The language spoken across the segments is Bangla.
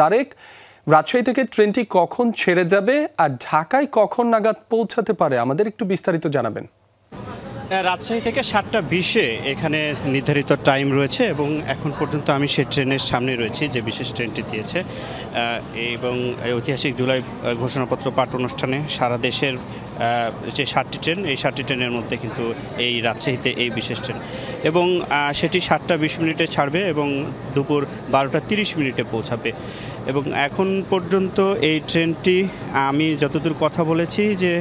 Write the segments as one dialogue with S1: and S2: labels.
S1: তারেক, রাজশাহী থেকে ট্রেনটি কখন ছেড়ে যাবে আর ঢাকায় কখন নাগাদ পৌঁছাতে পারে আমাদের একটু বিস্তারিত জানাবেন।
S2: রাজশাহী থেকে 7:20-এ এখানে নির্ধারিত টাইম রয়েছে এবং এখন পর্যন্ত আমি সেই ট্রেনের সামনে রয়েছি যে বিশেষ ট্রেনটি দিয়েছে এবং ঐতিহাসিক জুলাই ঘোষণাপত্র পাঠ অনুষ্ঠানে সারা দেশের যে 7টি ট্রেন, এই 7টি ট্রেনের মধ্যে কিন্তু এই রাজশাহীতে এই বিশেষ ট্রেন এবং সেটি 7:20 ছাড়বে এবং দুপুর 12:30 পৌঁছাবে এবং এখন পর্যন্ত এই ট্রেনটি আমি যতদূর কথা বলেছি যে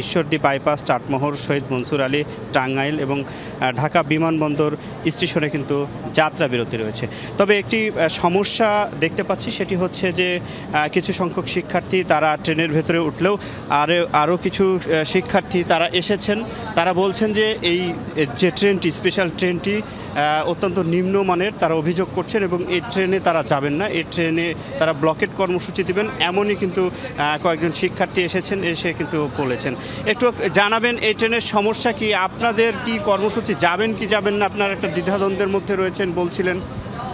S2: ঈশ্বরদী বাইপাস, চাটমোহর, শহীদ মনসুর আলী, টাঙ্গাইল এবং ঢাকা বিমানবন্দর স্টেশনে কিন্তু যাত্রা বিরতি রয়েছে। তবে একটি সমস্যা দেখতে পাচ্ছি, সেটি হচ্ছে যে কিছু সংখ্যক শিক্ষার্থী তারা ট্রেনের ভেতরে উঠলেও আরও কিছু শিক্ষার্থী তারা এসেছেন, তারা বলছেন যে এই যে ট্রেনটি, স্পেশাল ট্রেনটি অত্যন্ত নিম্নমানের, তারা অভিযোগ করছেন এবং এই ট্রেনে তারা যাবেন না, এই ট্রেনে তারা ব্লকেট কর্মসূচি দেবেন, এমনই কিন্তু কয়েকজন শিক্ষার্থী এসেছেন, এসে কিন্তু বলেছেন। একটু জানাবেন এই ট্রেনের সমস্যা কি, আপনাদের কি কর্মসূচি, যাবেন কি যাবেন না, আপনার একটা দ্বিধাদ্বন্দ্বের মধ্যে রয়েছেন বলছিলেন।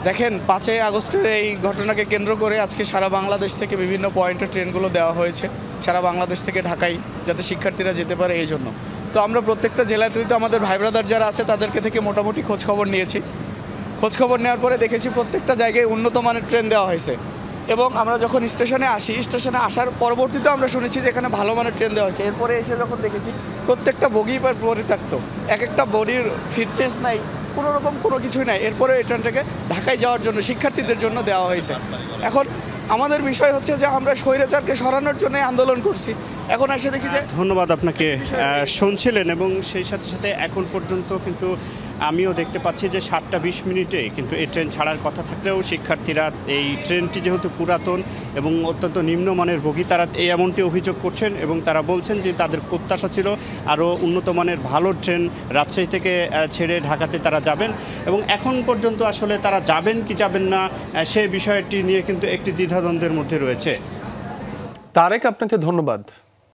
S3: দেখেন, 5 আগস্টের এই ঘটনাকে কেন্দ্র করে আজকে সারা বাংলাদেশ থেকে বিভিন্ন পয়েন্টে ট্রেনগুলো দেওয়া হয়েছে, সারা বাংলাদেশ থেকে ঢাকায়, যাতে শিক্ষার্থীরা যেতে পারে এই জন্য। তো আমরা প্রত্যেকটা জেলাতে তো আমাদের ভাই ব্রাদার যারা আছে তাদেরকে থেকে মোটামুটি খোঁজখবর নিয়েছি। খোঁজখবর নেওয়ার পরে দেখেছি প্রত্যেকটা জায়গায় উন্নত মানের ট্রেন দেওয়া হয়েছে এবং আমরা যখন স্টেশনে আসি, স্টেশনে আসার পরবর্তীতে আমরা শুনেছি যে এখানে ভালো মানের ট্রেন দেওয়া হয়েছে। এরপরে এসে যখন দেখেছি প্রত্যেকটা বগি পরিত্যক্ত, এক একটা বডির ফিটনেস নাই, কোনো রকম কোনো কিছুই নাই। এরপরে এই ট্রেনটাকে ঢাকায় যাওয়ার জন্য শিক্ষার্থীদের জন্য দেওয়া হয়েছে। এখন আমাদের বিষয় হচ্ছে যে আমরা স্বৈরাচারকে সরানোর জন্য আন্দোলন করছি, এখন এসে দেখি যে।
S2: ধন্যবাদ আপনাকে, শুনছিলেন এবং সেই সাথে সাথে এখন পর্যন্ত কিন্তু আমিও দেখতে পাচ্ছি যে 7:20 কিন্তু এই ট্রেন ছাড়ার কথা থাকলেও শিক্ষার্থীরা এই ট্রেনটি যেহেতু পুরাতন এবং অত্যন্ত নিম্নমানের বগি, তারা এমনটি অভিযোগ করছেন এবং তারা বলছেন যে তাদের প্রত্যাশা ছিল আরও উন্নত মানের ভালো ট্রেন রাজশাহী থেকে ছেড়ে ঢাকাতে তারা যাবেন এবং এখন পর্যন্ত আসলে তারা যাবেন কি যাবেন না সে বিষয়টি নিয়ে কিন্তু একটি দ্বিধাদ্বন্দ্বের মধ্যে রয়েছে।
S1: তারেক, আপনাকে ধন্যবাদ।